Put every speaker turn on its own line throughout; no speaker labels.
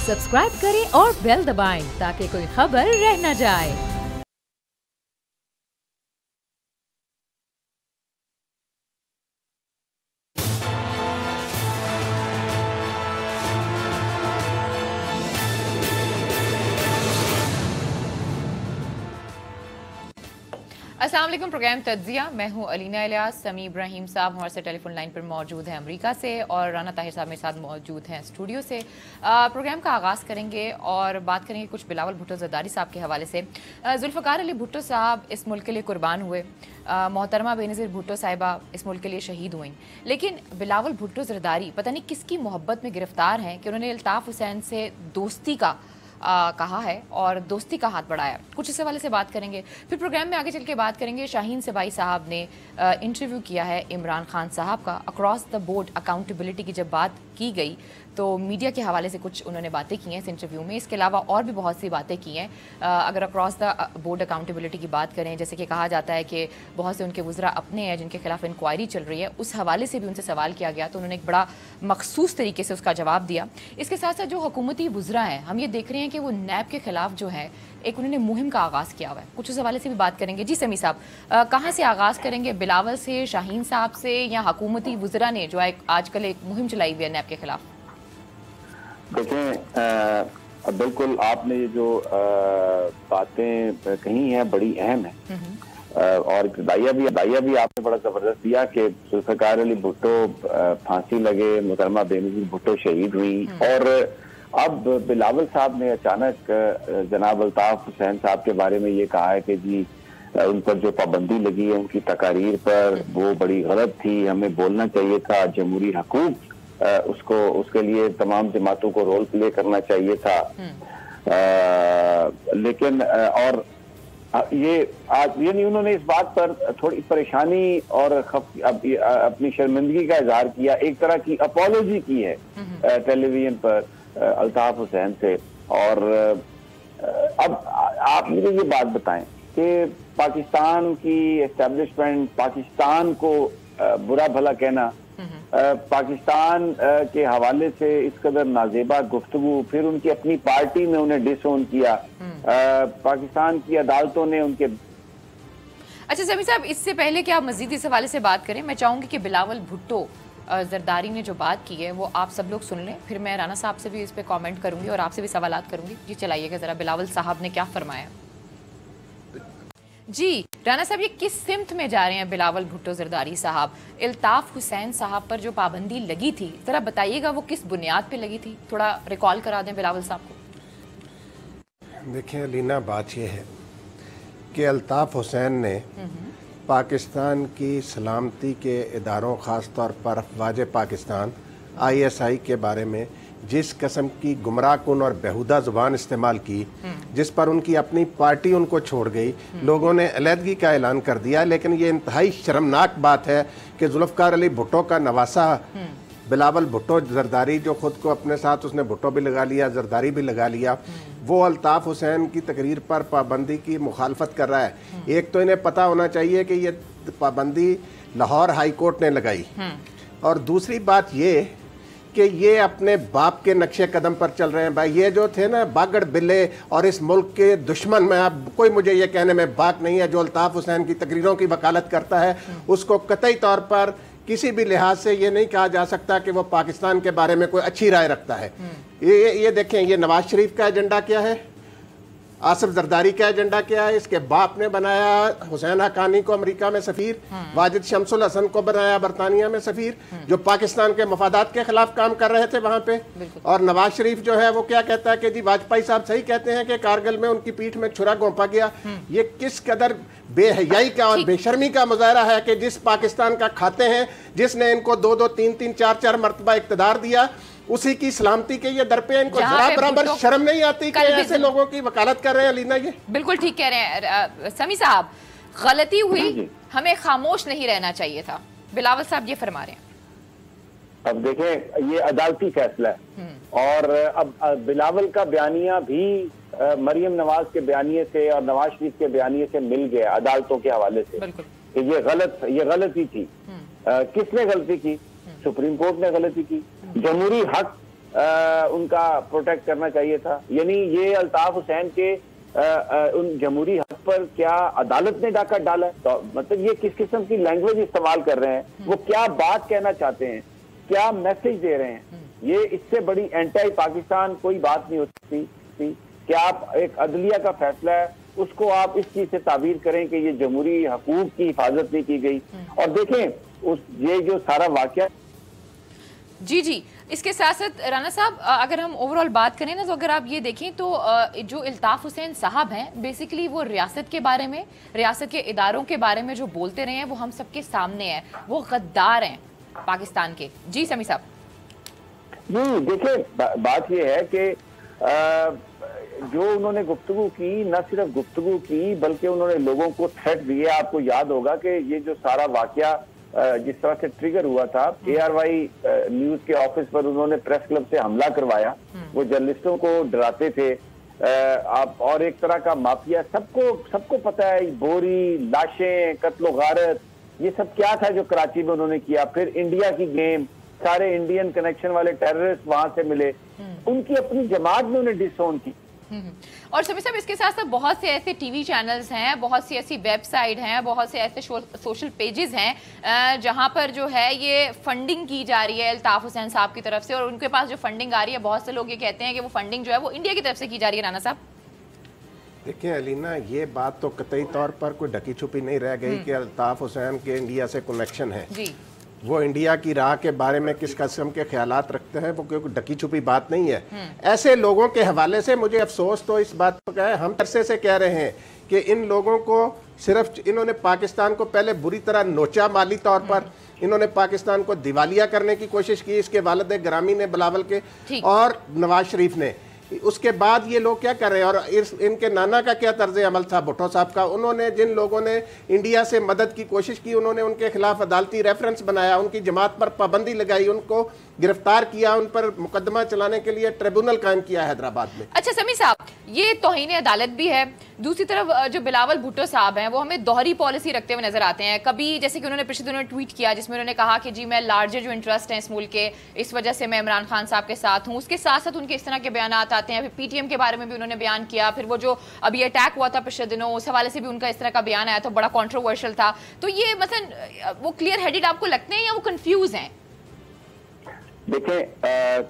Subscribe करें और bell दबाएं ताकि कोई खबर रह न जाए।
अस्सलाम वालेकुम। प्रोग्राम तज्जिया, मैं हूं अलीना इलियास। समी इब्राहिम साहब हमारे साथ टेलीफोन लाइन पर मौजूद हैं अमेरिका से, और राना ताहिर साहब मेरे साथ मौजूद हैं स्टूडियो से। प्रोग्राम का आगाज़ करेंगे और बात करेंगे कुछ बिलावल भुट्टो ज़रदारी साहब के हवाले से। जुल्फ़िकार अली भुट्टो साहब इस मुल्क के लिए कुर्बान हुए, मोहतरमा बेनज़ीर भुट्टो साहिबा इस मुल्क के लिए शहीद हुई, लेकिन बिलावल भुट्टो ज़रदारी पता नहीं किसकी मोहब्बत में गिरफ्तार हैं कि उन्होंने अल्ताफ़ हुसैन से दोस्ती का कहा है और दोस्ती का हाथ बढ़ाया। कुछ इस हवाले से बात करेंगे। फिर प्रोग्राम में आगे चल के बात करेंगे शाहीन सिपाही साहब ने इंटरव्यू किया है इमरान खान साहब का। अक्रॉस द बोर्ड अकाउंटेबिलिटी की जब बात की गई तो मीडिया के हवाले से कुछ उन्होंने बातें की हैं इस इंटरव्यू में। इसके अलावा और भी बहुत सी बातें की हैं। अगर अक्रॉस द बोर्ड अकाउंटेबिलिटी की बात करें, जैसे कि कहा जाता है कि बहुत से उनके वज़रा अपने हैं जिनके खिलाफ इंक्वायरी चल रही है, उस हवाले से भी उनसे सवाल किया गया तो उन्होंने एक बड़ा मखसूस तरीके से उसका जवाब दिया। इसके साथ साथ जो हुकूमती वज़रा हैं, हम ये देख रहे हैं कि वो नैब के खिलाफ जो है एक उन्होंने मुहिम का आगाज़ किया हुआ है। कुछ उस हवाले से भी बात करेंगे। जी समी साहब, कहाँ से आगाज़ करेंगे? बिलावल से, शाहीन साहब से, या हुकूमती वज़रा ने जो आजकल एक मुहिम चलाई हुई है नैब के खिलाफ?
देखें, बिल्कुल आपने ये जो बातें कही हैं बड़ी अहम है, और दाइया भी आपने बड़ा जबरदस्त दिया कि जुल्फ़िकार अली भुट्टो फांसी लगे, मोहतरमा बेनज़ीर भुट्टो शहीद हुई, और अब बिलावल साहब ने अचानक जनाब अल्ताफ़ हुसैन साहब के बारे में ये कहा है कि जी उन पर जो पाबंदी लगी है उनकी तकारीर पर, वो बड़ी गलत थी, हमें बोलना चाहिए था, जमहूरी हकूक उसके लिए तमाम जमातों को रोल प्ले करना चाहिए था। लेकिन और ये आज ये नहीं, उन्होंने इस बात पर थोड़ी परेशानी और अपनी शर्मिंदगी का इजहार किया, एक तरह की अपॉलोजी की है टेलीविजन पर अल्ताफ हुसैन से। और अब आप मुझे ये बात बताएं कि पाकिस्तान की एस्टेब्लिशमेंट, पाकिस्तान को बुरा भला कहना, पाकिस्तान के हवाले से इस कदर नाजेबा गुफ्तगू, फिर उनकी अपनी पार्टी में उन्हें डिसोन किया, पाकिस्तान की अदालतों ने उनके।
अच्छा समी साहब, इससे पहले कि आप मजीद इस हवाले से बात करें, मैं चाहूंगी कि बिलावल भुट्टो जरदारी ने जो बात की है वो आप सब लोग सुन लें, फिर मैं राना साहब से भी इस पर कॉमेंट करूंगी और आपसे भी सवालात करूंगी। जी चलाइएगा जरा, बिलावल साहब ने क्या फरमाया। जी राना साहब, ये किस सिमत में जा रहे हैं बिलावल भुट्टो जरदारी साहब? अल्ताफ हुसैन साहब पर जो पाबंदी लगी थी, जरा बताइएगा वो किस बुनियाद पे लगी थी, थोड़ा रिकॉल करा दें बिलावल साहब को।
देखिए अलीना, बात यह है कि अल्ताफ हुसैन ने पाकिस्तान की सलामती के इदारों, ख़ास तौर पर अफवाज पाकिस्तान ISI के बारे में जिस किस्म की गुमराहकुन और बेहुदा ज़ुबान इस्तेमाल की, जिस पर उनकी अपनी पार्टी उनको छोड़ गई, लोगों ने अलहदगी का ऐलान कर दिया। लेकिन ये इंतहाई शर्मनाक बात है कि जुल्फ़िकार अली भुट्टो का नवासा बिलावल भुट्टो जरदारी, जो खुद को अपने साथ उसने भुट्टो भी लगा लिया, जरदारी भी लगा लिया, वो अल्ताफ हुसैन की तकरीर पर पाबंदी की मुखालफत कर रहा है। एक तो इन्हें पता होना चाहिए कि ये पाबंदी लाहौर हाई कोर्ट ने लगाई, और दूसरी बात ये कि ये अपने बाप के नक्शे कदम पर चल रहे हैं। भाई ये जो थे ना बागड़ बिल्ले और इस मुल्क के दुश्मन में, अब कोई मुझे ये कहने में बात नहीं है, जो अल्ताफ हुसैन की तकरीरों की वकालत करता है उसको कतई तौर पर किसी भी लिहाज से ये नहीं कहा जा सकता कि वो पाकिस्तान के बारे में कोई अच्छी राय रखता है। ये देखें, ये नवाज शरीफ का एजेंडा क्या है, आसिफ जरदारी का एजेंडा क्या है। इसके बाप ने बनाया हुसैन हक्कानी को अमेरिका में सफीर, वाजिद शमसुल हसन को बनाया बरतानिया में सफीर, जो पाकिस्तान के मफादात के खिलाफ काम कर रहे थे वहां पे। और नवाज शरीफ जो है वो क्या कहता है कि जी वाजपेयी साहब सही कहते हैं कि कारगिल में उनकी पीठ में छुरा घोंपा गया। ये किस कदर बेहयाई का और बेशर्मी का मुजाहरा है कि जिस पाकिस्तान का खाते हैं, जिसने इनको 2-2, 3-3, 4-4 मरतबा इक़्तिदार दिया, उसी की सलामती के ये दर पे इनको जरा बराबर शर्म नहीं आती कि ऐसे लोगों की वकालत कर रहे हैं। अलीना, ये बिल्कुल ठीक कह रहे हैं समी साहब, गलती हुई, हमें खामोश नहीं रहना चाहिए था। बिलावल साहब ये फरमा रहे हैं।
अब देखें, ये अदालती फैसला है, और अब बिलावल का बयानिया भी मरियम नवाज के बयानिए से और नवाज शरीफ के बयानिए से मिल गया अदालतों के हवाले से कि ये गलती थी। किसने गलती की? सुप्रीम कोर्ट ने गलती की। जमहूरी हक उनका प्रोटेक्ट करना चाहिए था। यानी ये अल्ताफ हुसैन के उन जमहूरी हक पर क्या अदालत ने डाका डाला? तो मतलब ये किस किस्म की लैंग्वेज इस्तेमाल कर रहे हैं, वो क्या बात कहना चाहते हैं, क्या मैसेज दे रहे हैं? ये इससे बड़ी एंटी पाकिस्तान कोई बात नहीं हो सकती कि आप एक अदलिया का फैसला है उसको आप इस चीज से ताबीर करें कि ये जमहूरी हकूक की हिफाजत नहीं की गई। और देखें ये जो सारा वाकया।
जी जी, इसके साथ साथ राना साहब अगर हम ओवरऑल बात करें ना, तो अगर आप ये देखें तो जो अल्ताफ हुसैन साहब हैं बेसिकली वो रियासत के बारे में, रियासत के इदारों के बारे में जो बोलते रहे हैं वो हम सबके सामने है, वो गद्दार हैं पाकिस्तान के। जी समी साहब।
जी देखिए, बात ये है कि जो उन्होंने गुफ्तगू की, न सिर्फ गुफ्तगू की बल्कि उन्होंने लोगों को थ्रेट दिए। आपको याद होगा कि ये जो सारा वाकया जिस तरह से ट्रिगर हुआ था, ARY न्यूज के ऑफिस पर उन्होंने प्रेस क्लब से हमला करवाया, वो जर्नलिस्टों को डराते थे आप, और एक तरह का माफिया, सबको पता है, बोरी, लाशें, कत्लो गारत, ये सब क्या था जो कराची में उन्होंने किया। फिर इंडिया की गेम, सारे इंडियन कनेक्शन वाले टेररिस्ट वहां से मिले, उनकी अपनी जमात में उन्हें डिसोन की।
और सभी सब इसके साथ साथ बहुत से ऐसे टीवी चैनल्स हैं, बहुत सी ऐसी वेबसाइट हैं, बहुत से ऐसे सोशल पेजेस हैं जहां पर जो है ये फंडिंग की जा रही है अल्ताफ हुसैन साहब की तरफ से, और उनके पास जो फंडिंग आ रही है, बहुत से लोग ये कहते हैं कि वो फंडिंग जो है वो इंडिया की तरफ से की जा रही है। राना साहब
देखिए अलीना, ये बात तो कतई तौर पर कोई ढकी छुपी नहीं रह गई कि अल्ताफ हुसैन के इंडिया से कनेक्शन है जी। वो इंडिया की राह के बारे में किस किस्म के ख्यालात रखते हैं, वो कोई ढकी छुपी बात नहीं है। ऐसे लोगों के हवाले से मुझे अफसोस तो इस बात पर है, हम अरसे से कह रहे हैं कि इन लोगों को सिर्फ इन्होंने पाकिस्तान को पहले बुरी तरह नोचा माली तौर पर, इन्होंने पाकिस्तान को दिवालिया करने की कोशिश की, इसके वालिद ग्रामी ने, बिलावल के और नवाज शरीफ ने। उसके बाद ये लोग क्या कर रहे हैं, और इनके नाना का क्या तर्ज अमल था भुट्टो साहब का, उन्होंने जिन लोगों ने इंडिया से मदद की कोशिश की, उन्होंने उनके खिलाफ अदालती रेफरेंस बनाया, उनकी जमात पर पाबंदी लगाई, उनको गिरफ्तार किया, उन पर मुकदमा चलाने के लिए ट्रिब्यूनल कायम किया हैदराबाद में।
अच्छा समी साहब, ये तौहीन अदालत भी है। दूसरी तरफ जो बिलावल भुट्टो साहब हैं वो हमें दोहरी पॉलिसी रखते हुए नजर आते हैं। कभी जैसे कि उन्होंने पिछले दिनों ट्वीट किया जिसमें उन्होंने कहा कि जी मैं लार्जर जो इंटरेस्ट हैं इस मुल्क के, इस वजह से मैं इमरान खान साहब के साथ हूँ। उसके साथ साथ उनके इस तरह के बयान आते हैं। फिर PTM के बारे में भी उन्होंने बयान किया, फिर वो जो अभी अटैक हुआ था पिछले दिनों, उस हवाले से भी उनका इस तरह का बयान आया था, बड़ा कॉन्ट्रोवर्शियल था। तो ये मतलब वो क्लियर हेडेड आपको लगते हैं या वो कंफ्यूज हैं?
देखें,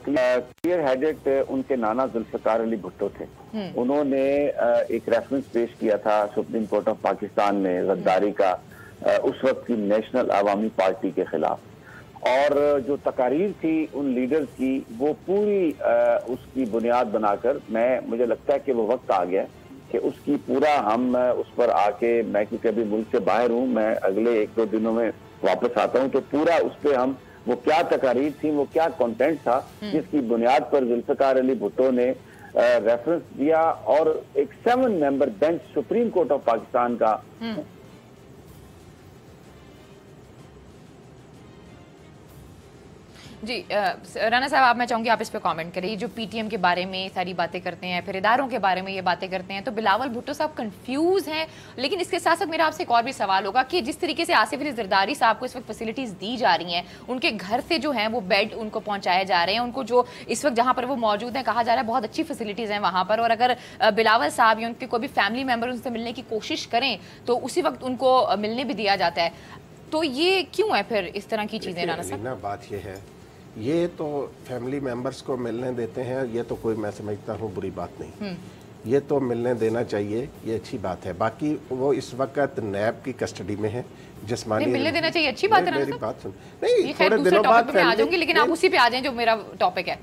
क्लियर हेडेड उनके नाना जुल्फकार अली भुट्टो थे। उन्होंने एक रेफरेंस पेश किया था सुप्रीम कोर्ट ऑफ पाकिस्तान में गद्दारी का, उस वक्त की नेशनल अवामी पार्टी के खिलाफ, और जो तकारीर थी उन लीडर्स की, वो पूरी उसकी बुनियाद बनाकर मुझे लगता है कि वो वक्त आ गया कि उसकी पूरा हम उस पर आके, मैं क्योंकि अभी मुल्क से बाहर हूँ, मैं अगले 1-2 दिनों में वापस आता हूँ, तो पूरा उस पर हम वो क्या तकारीर थी, वो क्या कंटेंट था जिसकी बुनियाद पर जुल्फकार अली भुट्टो ने रेफरेंस दिया, और एक 7 member bench supreme court of Pakistan का
जी राना साहब, आप मैं चाहूँगी आप इस पे कमेंट करिए। जो PTM के बारे में सारी बातें करते हैं, फिर इदारों के बारे में ये बातें करते हैं, तो बिलावल भुट्टो साहब कंफ्यूज हैं। लेकिन इसके साथ साथ मेरा आपसे एक और भी सवाल होगा कि जिस तरीके से आसिफ अली जरदारी साहब को इस वक्त फैसिलिटीज़ दी जा रही हैं, उनके घर से जो हैं वो बेड उनको पहुँचाए जा रहे हैं, उनको जो इस वक्त जहाँ पर वो मौजूद हैं कहा जा रहा है बहुत अच्छी फैसिलिटीज़ हैं वहाँ पर, और अगर बिलावल साहब या उनके कोई भी फैमिली मेम्बर उनसे मिलने की कोशिश करें तो उसी वक्त उनको मिलने भी दिया जाता है। तो ये क्यों है फिर इस तरह की चीज़ें? राना साहब,
बात ये है, ये तो फैमिली मेंबर्स को मिलने देते हैं, ये तो कोई मैं समझता हूँ बुरी बात नहीं, ये तो मिलने देना चाहिए, ये अच्छी बात है। बाकी वो इस वक्त नैब की कस्टडी में है, जिस्मानी
मिलने देना चाहिए, अच्छी बात है।
मेरी बात सुन, नहीं थोड़े दिनों बाद
आ जाऊंगी, लेकिन आप उसी पे आ जाएं जो मेरा टॉपिक है।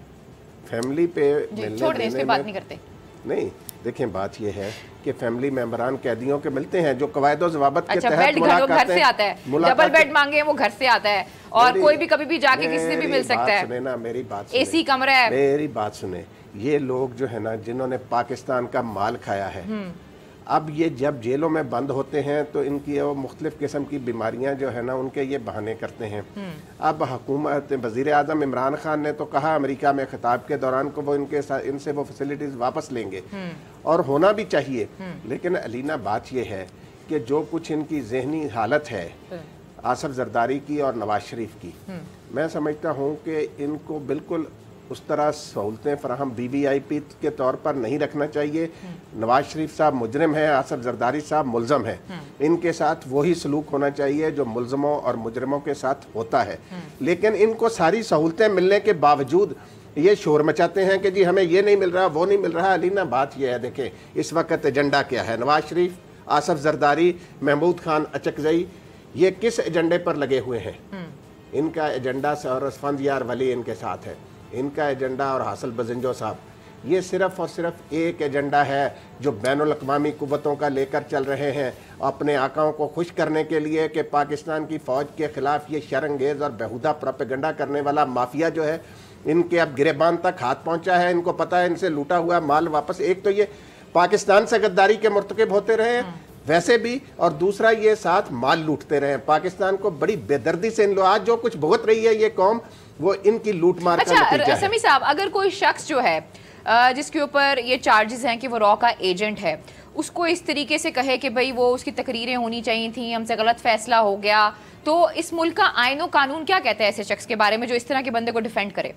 फैमिली पे मिलने
छोड़ दें, इस पे बात नहीं करते।
नहीं, देखें बात ये है कि फैमिली मेंबरान कैदियों के मिलते हैं जो कवायद ज़वाबत के तहत
बेड घर से आता है, डबल बेड मांगे वो घर से आता है, और कोई भी कभी भी जाके किसी से भी मिल सकता है।
सुने ना मेरी बात,
AC कमरा है।
मेरी बात सुने, ये लोग जो है ना जिन्होंने पाकिस्तान का माल खाया है, अब ये जब जेलों में बंद होते हैं तो इनकी वो मुख्तलिफ किस्म की बीमारियां जो है ना उनके ये बहाने करते हैं। अब हुकूमत वज़ीर आज़म इमरान खान ने तो कहा अमेरिका में खिताब के दौरान को वो इनसे वो फैसिलिटीज वापस लेंगे, और होना भी चाहिए। लेकिन अलीना बात ये है कि जो कुछ इनकी जहनी हालत है आसिफ जरदारी की और नवाज शरीफ की, मैं समझता हूँ कि इनको बिल्कुल उस तरह सहूलतें फराहम BVIP के तौर पर नहीं रखना चाहिए। नवाज शरीफ साहब मुजरिम है, आसफ जरदारी साहब मुलजम है, इनके साथ वही सलूक होना चाहिए जो मुलजमों और मुजरिमों के साथ होता है। लेकिन इनको सारी सहूलतें मिलने के बावजूद ये शोर मचाते हैं कि जी हमें ये नहीं मिल रहा, वो नहीं मिल रहा। अलीना, बात ये है, देखें इस वक्त एजेंडा क्या है। नवाज शरीफ, आसफ जरदारी, महमूद खान अचकजई, ये किस एजेंडे पर लगे हुए हैं? इनका एजेंडा और फंद यार वली इनके साथ है। इनका एजेंडा और हासिल बजिंजो साहब, ये सिर्फ और सिर्फ एक एजेंडा है जो बैनुल अक़वामी कुव्वतों का लेकर चल रहे हैं अपने आकाओं को खुश करने के लिए कि पाकिस्तान की फ़ौज के ख़िलाफ़ ये शरंगेज़ और बेहुदा प्रोपेगेंडा करने वाला माफिया जो है, इनके अब गिरेबान तक हाथ पहुंचा है। इनको पता है इनसे लूटा हुआ माल वापस, एक तो ये पाकिस्तान से गद्दारी के मुर्तकिब होते रहे वैसे भी, और दूसरा ये साथ माल लूटते रहे। पाकिस्तान को बड़ी बेदर्दी से इन लोग आज जो कुछ भुगत रही है ये कौम, वो इनकी लूट मार का नतीजा है।
समी साहब, अगर कोई शख्स जो है जिसके ऊपर ये चार्जेस हैं कि वो रॉ का एजेंट है, उसको इस तरीके से कहे कि भाई वो उसकी तकरीरें होनी चाहिए थी, हमसे गलत फैसला हो गया, तो इस मुल्क का आईन और कानून क्या कहता है ऐसे शख्स के बारे में जो इस तरह के बंदे को डिफेंड करे?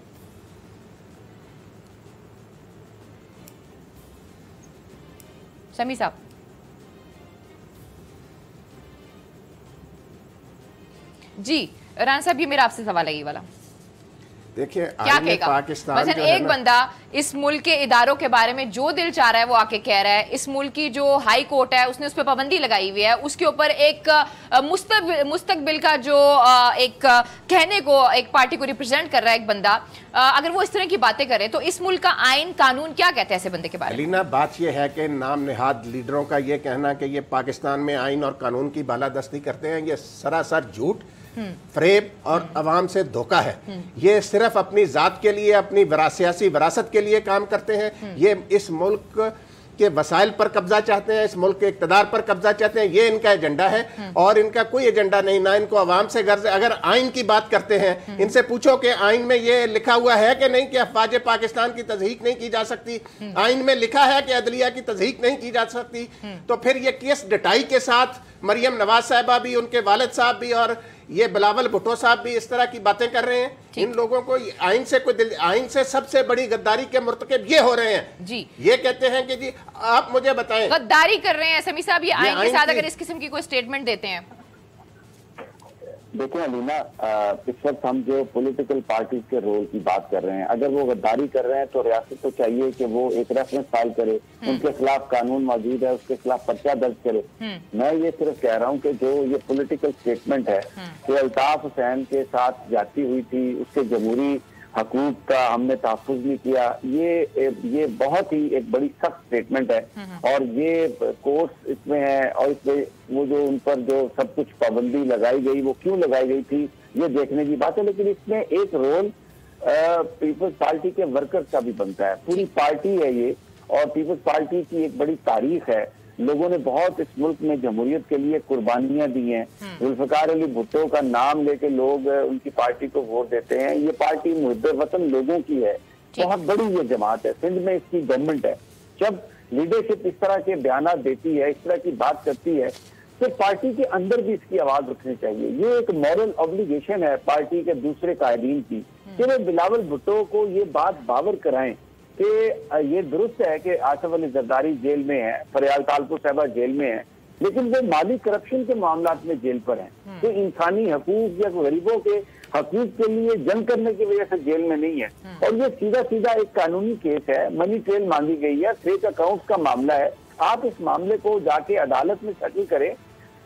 समी साहब, जी राना साहब, ये मेरा आपसे सवाल है ये वाला।
देखिए
क्या कहेगा
पाकिस्तान
एक बंदा इस मुल्क के इदारों के बारे में जो दिल चाह रहा है वो आके कह रहा है, इस मुल्क की जो हाई कोर्ट है उसने उस पर पाबंदी लगाई हुई है, उसके ऊपर एक मुस्तकबिल का जो एक कहने को एक पार्टी को रिप्रेजेंट कर रहा है एक बंदा, अगर वो इस तरह की बातें करे तो इस मुल्क का आइन कानून क्या कहते हैं ऐसे बंदे के बारे में?
अलीना, बात यह है कि नाम नेहाद लीडरों का ये कहना कि ये पाकिस्तान में आइन और कानून की बालादस्ती करते हैं, ये सरासर झूठ, फरेब और अवाम से धोखा है। ये सिर्फ अपनी जात के लिए, अपनी सियासी विरासत के लिए काम करते हैं। ये इस मुल्क के वसाइल पर कब्जा चाहते हैं, इस मुल्क के इक़्तिदार पर कब्जा चाहते हैं, ये इनका एजेंडा है और इनका कोई एजेंडा नहीं, ना इनको अवाम से गर्ज है। अगर आइन की बात करते हैं, इनसे पूछो कि आइन में ये लिखा हुआ है कि नहीं कि अफवाज पाकिस्तान की तज़हीक नहीं की जा सकती, आइन में लिखा है कि अदलिया की तज़हीक नहीं की जा सकती, तो फिर ये केस डटाई के साथ मरियम नवाज साहिबा भी, उनके वालिद साहब भी और ये बिलावल भुट्टो साहब भी इस तरह की बातें कर रहे हैं। इन लोगों को आइन से कोई आइन से सबसे बड़ी गद्दारी के मुर्तकिब ये हो रहे हैं जी। ये कहते हैं कि जी आप मुझे बताएं,
गद्दारी कर रहे हैं समी साहब ये आइन के साथ, अगर इस किस्म की कोई स्टेटमेंट देते हैं।
देखिए अलीना, इस वक्त हम जो पॉलिटिकल पार्टीज के रोल की बात कर रहे हैं, अगर वो गद्दारी कर रहे हैं तो रियासत को चाहिए कि वो एक रेफरेंस फाइल करे, उनके खिलाफ कानून मौजूद है, उसके खिलाफ पर्चा दर्ज करे। मैं ये सिर्फ कह रहा हूँ कि जो ये पॉलिटिकल स्टेटमेंट है कि अल्ताफ हुसैन के साथ जाती हुई थी, उसके जमहूरी हकूक का हमने तहफ़्फ़ुज़ नहीं किया, ये बहुत ही एक बड़ी सख्त स्टेटमेंट है और ये कोर्स इसमें है और इसमें वो जो उन पर जो सब कुछ पाबंदी लगाई गई वो क्यों लगाई गई थी ये देखने की बात है। लेकिन इसमें एक रोल पीपल्स पार्टी के वर्कर्स का भी बनता है। पूरी पार्टी है ये और पीपल्स पार्टी की एक बड़ी तारीख है। लोगों ने बहुत इस मुल्क में जमहूरियत के लिए कुर्बानियां दी हैं। जुल्फ़िकार अली भुट्टो का नाम लेके लोग उनकी पार्टी को वोट देते हैं। ये पार्टी मुहिब्बे वतन लोगों की है, बहुत बड़ी ये जमात है, सिंध में इसकी गवर्नमेंट है। जब लीडरशिप इस तरह के बयान देती है, इस तरह की बात करती है, तो पार्टी के अंदर भी इसकी आवाज उठनी चाहिए। ये एक मॉरल ऑब्लिगेशन है पार्टी के दूसरे कायदीन की कि वे बिलावल भुट्टो को ये बात बावर कराएं कि ये दुरुस्त है कि आसफ अली जरदारी जेल में है, फरियाल तालपुर साहबा जेल में है, लेकिन वो माली करप्शन के मामलात में जेल पर हैं। तो इंसानी हकूक या गरीबों के हकूक के लिए जंग करने की वजह से जेल में नहीं है। और ये सीधा सीधा एक कानूनी केस है, मनी ट्रेल मांगी गई है, फेक अकाउंट का मामला है। आप इस मामले को जाके अदालत में सेटल करें।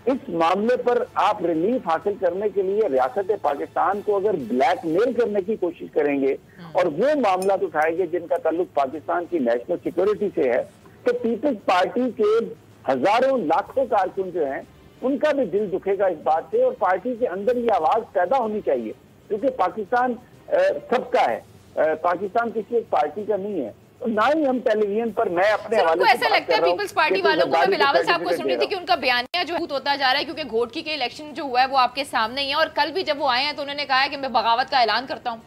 इस मामले पर आप रिलीफ हासिल करने के लिए रियासत पाकिस्तान को अगर ब्लैकमेल करने की कोशिश करेंगे और वो मामला उठाएंगे जिनका ताल्लुक पाकिस्तान की नेशनल सिक्योरिटी से है, तो पीपल्स पार्टी के हजारों लाखों कारकुन जो हैं उनका भी दिल दुखेगा इस बात से और पार्टी के अंदर ये आवाज पैदा होनी चाहिए, क्योंकि पाकिस्तान सबका है, पाकिस्तान किसी एक पार्टी का नहीं है। ना ही हम टेलीविजन पर मैं अपने हवाले से
ऐसा लगता है पीपल्स पार्टी वालों को, मैं बिलावल साहब को सुन रही थी कि उनका बयानिया जो होता जा रहा है, क्योंकि घोटकी के इलेक्शन जो हुआ है वो आपके सामने ही है और कल भी जब वो आए हैं तो उन्होंने कहा है कि मैं बगावत का ऐलान करता हूँ।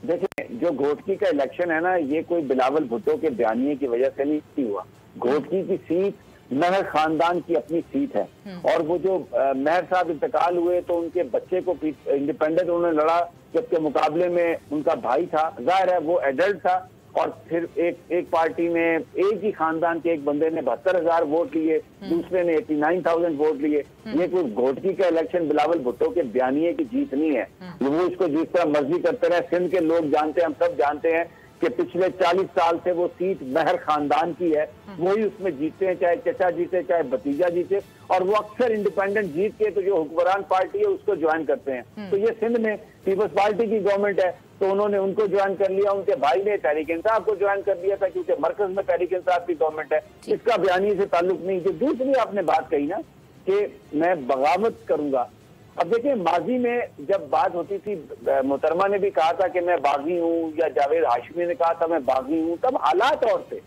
देखिए, जो घोटकी का इलेक्शन है ना, ये कोई बिलावल भुट्टो के बयानिए की वजह से नहीं हुआ। घोटकी की सीट महर खानदान की अपनी सीट है और वो जो महर साहब इंतकाल हुए तो उनके बच्चे को इंडिपेंडेंट उन्होंने लड़ा, जबकि मुकाबले में उनका भाई था। जाहिर है वो एडल्ट था, और फिर एक पार्टी में एक ही खानदान के एक बंदे ने 72,000 वोट लिए, दूसरे ने 89,000 वोट लिए। ये कोई घोटकी का इलेक्शन बिलावल भुट्टो के बयानिए की जीत नहीं है। वो इसको जिस तरह मर्जी करते रहे। सिंध के लोग जानते हैं, हम सब जानते हैं कि पिछले 40 साल से वो सीट महर खानदान की है, वही उसमें जीतते हैं, चाहे चचा जीते चाहे भतीजा जीते, और वो अक्सर इंडिपेंडेंट जीत के तो जो हुक्मरान पार्टी है उसको ज्वाइन करते हैं। तो ये सिंध में पीपल्स पार्टी की गवर्नमेंट है, तो उन्होंने उनको ज्वाइन कर लिया, उनके भाई ने तहरीक इंसाफ को ज्वाइन कर लिया था, क्योंकि मरकज में तहरीक इंसाफ की गवर्नमेंट है। इसका बयानी से ताल्लुक नहीं। जो दूसरी आपने बात कही ना कि मैं बगावत करूंगा, अब देखिए माजी में जब बात होती थी, मोहतरमा ने भी कहा था कि मैं बागी हूँ, या जावेद हाशमी ने कहा था मैं बागी हूँ, तब हालात और थे,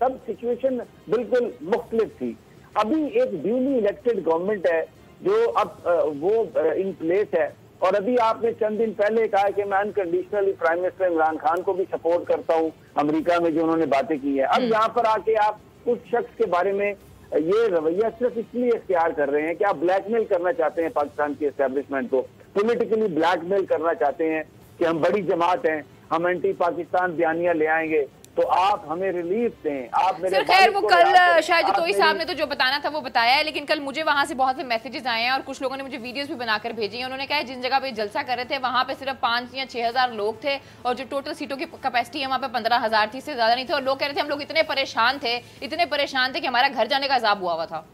तब सिचुएशन बिल्कुल मुख्तलिफ थी। अभी एक ड्यूली इलेक्टेड गवर्नमेंट है जो अब वो इन प्लेस है, और अभी आपने चंद दिन पहले कहा कि मैं unconditionally prime minister Imran Khan को भी सपोर्ट करता हूँ अमेरिका में जो उन्होंने बातें की है। अब यहाँ पर आके आप उस शख्स के बारे में ये रवैया सिर्फ इसलिए इख्तियार कर रहे हैं कि आप ब्लैकमेल करना चाहते हैं पाकिस्तान की एस्टेब्लिशमेंट को, पॉलिटिकली ब्लैकमेल करना चाहते हैं कि हम बड़ी जमात हैं, हम एंटी पाकिस्तान बयानियां ले आएंगे, तो आप हमें रिलीफ दें। आप मेरे
खैर वो कल शायद तोई साहब ने तो जो बताना था वो बताया है, लेकिन कल मुझे वहां से बहुत से मैसेजेस आए हैं और कुछ लोगों ने मुझे वीडियोस भी बनाकर भेजी हैं। उन्होंने कहा जिन जगह पे जलसा कर रहे थे वहां पे सिर्फ 5 या 6,000 लोग थे, और जो टोटल सीटों की कैपेसिटी है वहां पे 15,000 थी, इससे ज्यादा नहीं थे। और लोग कह रहे थे हम लोग इतने परेशान थे कि हमारा घर जाने का अजाब हुआ था।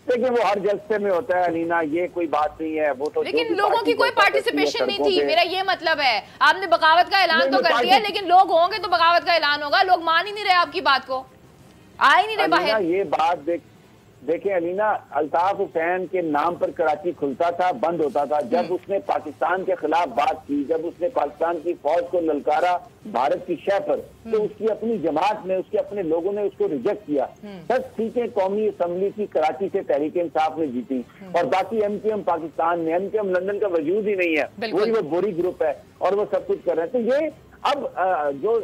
देखिए वो हर जलसे में होता है अलीना, ये कोई बात नहीं है। वो तो
लेकिन लोगों की कोई पार्टिसिपेशन नहीं थी, मेरा ये मतलब है। आपने बगावत का ऐलान तो कर दिया, लेकिन लोग होंगे तो बगावत का ऐलान होगा। लोग मान ही नहीं रहे आपकी बात को, आ ही नहीं रहे बाहर।
ये बात देखिए अलीना, अल्ताफ हुसैन के नाम पर कराची खुलता था, बंद होता था। जब उसने पाकिस्तान के खिलाफ बात की, जब उसने पाकिस्तान की फौज को ललकारा भारत की शह पर, तो उसकी अपनी जमात ने, उसके अपने लोगों ने उसको रिजेक्ट किया। 10 सीटें कौमी असम्बली की कराची से तहरीक इंसाफ ने जीती, और बाकी एमकेएम पाकिस्तान में, एमकेएम लंदन का वजूद ही नहीं है, वही वो बोरी ग्रुप है, और वो सब कुछ कर रहे हैं। तो ये अब जो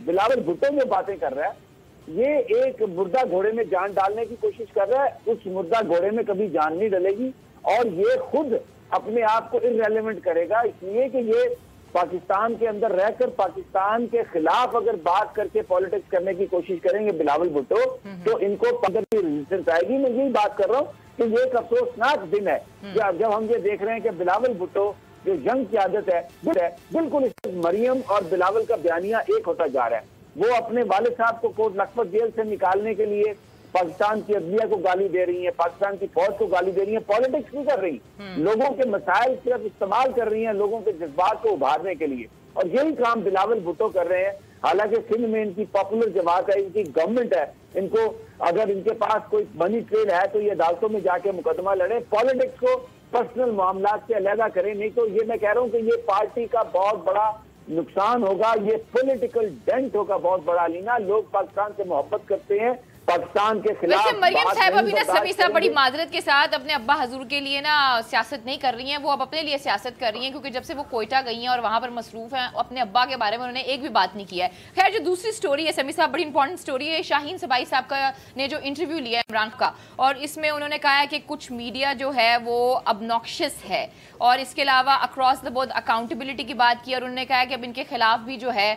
बिलावल भुट्टो में बातें कर रहा है, ये एक मुर्दा घोड़े में जान डालने की कोशिश कर रहा है। उस मुर्दा घोड़े में कभी जान नहीं डलेगी, और ये खुद अपने आप को इररेलेवेंट करेगा, इसलिए कि ये पाकिस्तान के अंदर रहकर पाकिस्तान के खिलाफ अगर बात करके पॉलिटिक्स करने की कोशिश करेंगे बिलावल भुट्टो, तो इनको पंद्रह की रेजिस्टेंस आएगी। मैं यही बात कर रहा हूँ कि ये एक अफसोसनाक दिन है जब हम ये देख रहे हैं कि बिलावल भुट्टो जो यंग क्यादत है, बिल्कुल मरियम और बिलावल का बयानिया एक होता जा रहा है। वो अपने वालिद साहब को कोट लखपत जेल से निकालने के लिए पाकिस्तान की अदलिया को गाली दे रही है, पाकिस्तान की फौज को गाली दे रही है, पॉलिटिक्स नहीं कर रही, लोगों के मसाइल सिर्फ इस्तेमाल कर रही हैं लोगों के जज्बात को उभारने के लिए। और यही काम बिलावल भुट्टो कर रहे हैं। हालांकि सिंध में इनकी पॉपुलर जमात है, इनकी गवर्नमेंट है, इनको अगर इनके पास कोई मनी ट्रेल है तो ये अदालतों में जाके मुकदमा लड़े, पॉलिटिक्स को पर्सनल मामला से अलहदा करें। नहीं तो ये मैं कह रहा हूँ कि ये पार्टी का बहुत बड़ा नुकसान होगा, ये पॉलिटिकल डेंट होगा बहुत बड़ा। लीना, लोग पाकिस्तान से मोहब्बत करते हैं, पाकिस्तान के खिलाफ।
वैसे मरियम साहब अभी ना समी साहब बड़ी माजरत के साथ अपने अब्बा हजूर के लिए ना सियासत नहीं कर रही हैं, वो अब अपने लिए सियासत कर रही हैं, क्योंकि जब से वो कोयटा गई हैं और वहां पर मसरूफ हैं, अपने अब्बा के बारे में उन्होंने एक भी बात नहीं किया है। खैर जो दूसरी स्टोरी है समी साहब, बड़ी इंपॉर्टेंट स्टोरी है, शाहीन सबाई साहब का ने जो इंटरव्यू लिया है इमरान का, और इसमें उन्होंने कहा है कि कुछ मीडिया जो है वो ऑब्नॉक्शियस है, और इसके अलावा अक्रॉस द बोर्ड अकाउंटेबिलिटी की बात की, और उन्होंने कहा कि अब इनके खिलाफ भी जो है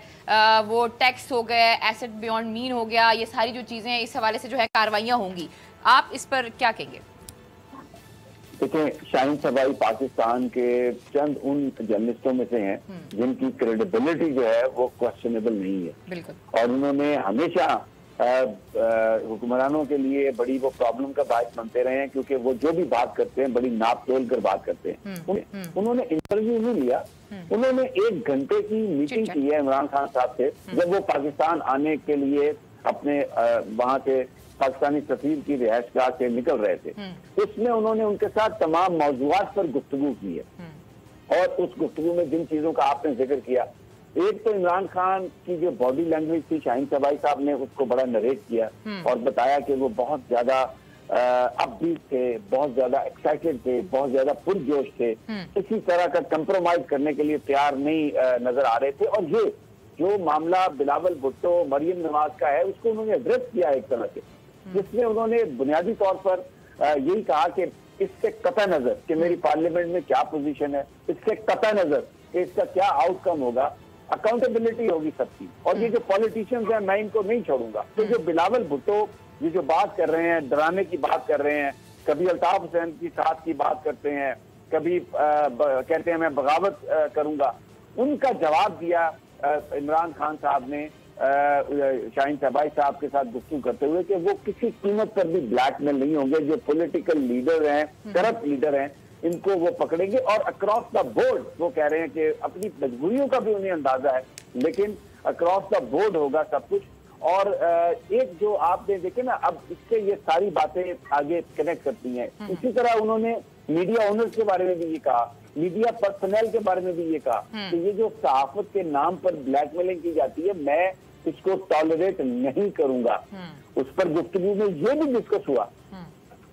वो टैक्स हो गए, एसेट बियॉन्ड मीन हो गया, ये सारी जो चीजें हैं इस हवाले से जो है कार्रवाइयां होंगी। आप इस पर क्या कहेंगे?
देखिए, शाहीन सबाई पाकिस्तान के चंद उन जर्नलिस्टों में से हैं जिनकी क्रेडिबिलिटी जो है वो क्वेश्चनेबल नहीं है। बिल्कुल। और उन्होंने हमेशा हुक्मरानों के लिए बड़ी वो प्रॉब्लम का बायस बनते रहे हैं, क्योंकि वो जो भी बात करते हैं बड़ी नाप तोल कर बात करते हैं। उन्होंने इंटरव्यू नहीं लिया, उन्होंने 1 घंटे की मीटिंग की है इमरान खान साहब से, जब वो पाकिस्तान आने के लिए अपने वहां से पाकिस्तानी सफीर की रिहायशगाह से निकल रहे थे। उसमें उन्होंने उनके साथ तमाम मौजूआत पर गुफ्तगू की है, और उस गुफ्तगू में जिन चीजों का आपने जिक्र किया, एक तो इमरान खान की जो बॉडी लैंग्वेज थी, शाहीन सबाई साहब ने उसको बड़ा नरेट किया और बताया कि वो बहुत ज्यादा अपबीट थे, बहुत ज्यादा एक्साइटेड थे, बहुत ज्यादा पुरजोश थे, किसी तरह का कंप्रोमाइज करने के लिए तैयार नहीं नजर आ रहे थे। और ये जो मामला बिलावल भुट्टो मरियम नवाज का है, उसको उन्होंने एड्रेस किया एक तरह से, जिसमें उन्होंने बुनियादी तौर पर यही कहा कि इससे कतई नजर कि मेरी पार्लियामेंट में क्या पोजीशन है, इससे कतई नजर कि इसका क्या आउटकम होगा, अकाउंटेबिलिटी होगी सबकी। और ये जो पॉलिटिशियंस हैं मैं इनको नहीं छोड़ूंगा। तो जो बिलावल भुट्टो ये जो बात कर रहे हैं, डराने की बात कर रहे हैं, कभी अल्ताफ हुसैन की साथ की बात करते हैं, कभी कहते हैं मैं बगावत करूंगा, उनका जवाब दिया इमरान खान साहब ने शाहीन शहबाज साहब के साथ गुफ्तगू करते हुए कि वो किसी कीमत पर भी ब्लैकमेल नहीं होंगे। जो पॉलिटिकल लीडर हैं, करप्ट लीडर हैं, इनको वो पकड़ेंगे। और अक्रॉस द बोर्ड वो कह रहे हैं कि अपनी मजबूरियों का भी उन्हें अंदाजा है, लेकिन अक्रॉस द बोर्ड होगा सब कुछ। और एक जो आपने देखे ना, अब इससे ये सारी बातें आगे कनेक्ट करती हैं। इसी तरह उन्होंने मीडिया ओनर्स के बारे में भी ये कहा, मीडिया पर्सनल के बारे में भी ये कहा कि ये जो सहाफत के नाम पर ब्लैकमेलिंग की जाती है, मैं इसको टॉलरेट नहीं करूंगा। उस पर गुफ्तगू में ये भी डिस्कस हुआ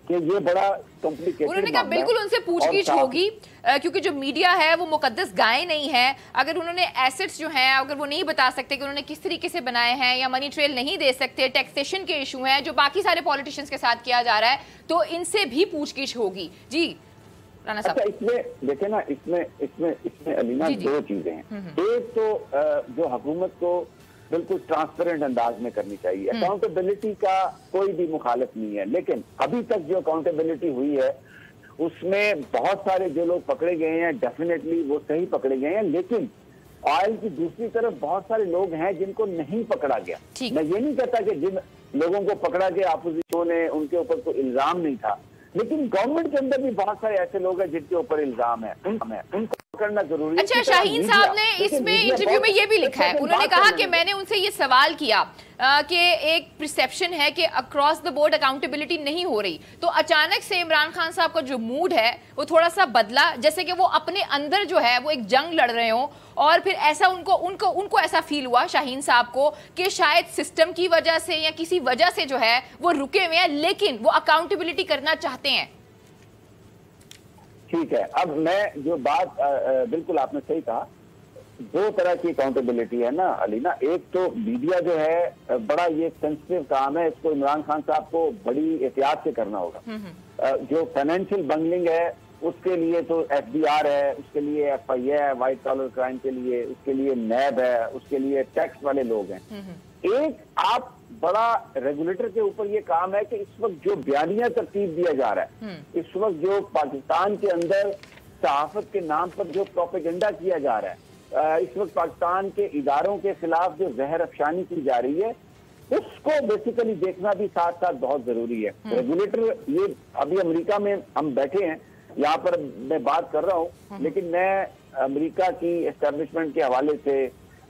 कि ये बड़ा कॉम्प्लिकेटेड,
उन्होंने कहा बिल्कुल उनसे पूछगिछ होगी, क्योंकि जो मीडिया है वो मुकद्दस गाय नहीं है। अगर उन्होंने एसेट्स जो हैं, अगर वो नहीं बता सकते कि उन्होंने किस तरीके से बनाए हैं, या मनी ट्रेल नहीं दे सकते, टैक्सेशन के इशू हैं जो बाकी सारे पॉलिटिशियंस के साथ किया जा रहा है, तो इनसे भी पूछगिछ होगी। जी राना साहब।
अच्छा, इसमें देखे ना, इसमें अलीना दो चीजें हैं। एक तो जो हुकूमत को बिल्कुल ट्रांसपेरेंट अंदाज में करनी चाहिए, अकाउंटेबिलिटी का कोई भी मुखालिफ नहीं है, लेकिन अभी तक जो अकाउंटेबिलिटी हुई है उसमें बहुत सारे जो लोग पकड़े गए हैं, डेफिनेटली वो सही पकड़े गए हैं, लेकिन ऑयल की दूसरी तरफ बहुत सारे लोग हैं जिनको नहीं पकड़ा गया। मैं ये नहीं कहता कि जिन लोगों को पकड़ा गया अपोजिशन ने उनके ऊपर कोई इल्जाम नहीं था, लेकिन गवर्नमेंट के अंदर भी बहुत सारे ऐसे लोग हैं जिनके ऊपर इल्जाम है, उनको पकड़ना जरूरी है।
अच्छा, शाहीन साहब ने इसमें इंटरव्यू में ये भी लिखा है, उन्होंने कहा कि मैंने उनसे ये सवाल किया कि एक परसेप्शन है कि अक्रॉस द बोर्ड अकाउंटेबिलिटी नहीं हो रही, तो अचानक से इमरान खान साहब का जो मूड है वो थोड़ा सा बदला, जैसे कि वो अपने अंदर जो है वो एक जंग लड़ रहे हो, और फिर ऐसा उनको ऐसा फील हुआ शाहीन साहब को कि शायद सिस्टम की वजह से या किसी वजह से जो है वो रुके हुए हैं, लेकिन वो अकाउंटेबिलिटी करना चाहते हैं।
ठीक है, अब मैं जो बात बिल्कुल आपने सही कहा, दो तरह की अकाउंटेबिलिटी है ना अलीना। एक तो मीडिया जो है बड़ा ये सेंसिटिव काम है, इसको इमरान खान साहब को बड़ी एहतियात से करना होगा। जो फाइनेंशियल बंगलिंग है उसके लिए तो FBI है, उसके लिए FI है, व्हाइट कॉलर क्राइम के लिए, उसके लिए नैब है, उसके लिए टैक्स वाले लोग हैं। एक आप बड़ा रेगुलेटर के ऊपर ये काम है कि इस वक्त जो बयानिया तरतीब दिया जा रहा है, इस वक्त जो पाकिस्तान के अंदर सहाफत के नाम पर जो प्रोपेगेंडा किया जा रहा है, इस वक्त पाकिस्तान के इदारों के खिलाफ जो जहर अफशानी की जा रही है, उसको बेसिकली देखना भी साथ साथ बहुत जरूरी है। रेगुलेटर ये अभी अमेरिका में हम बैठे हैं, यहाँ पर मैं बात कर रहा हूँ, लेकिन मैं अमेरिका की एस्टेब्लिशमेंट के हवाले से,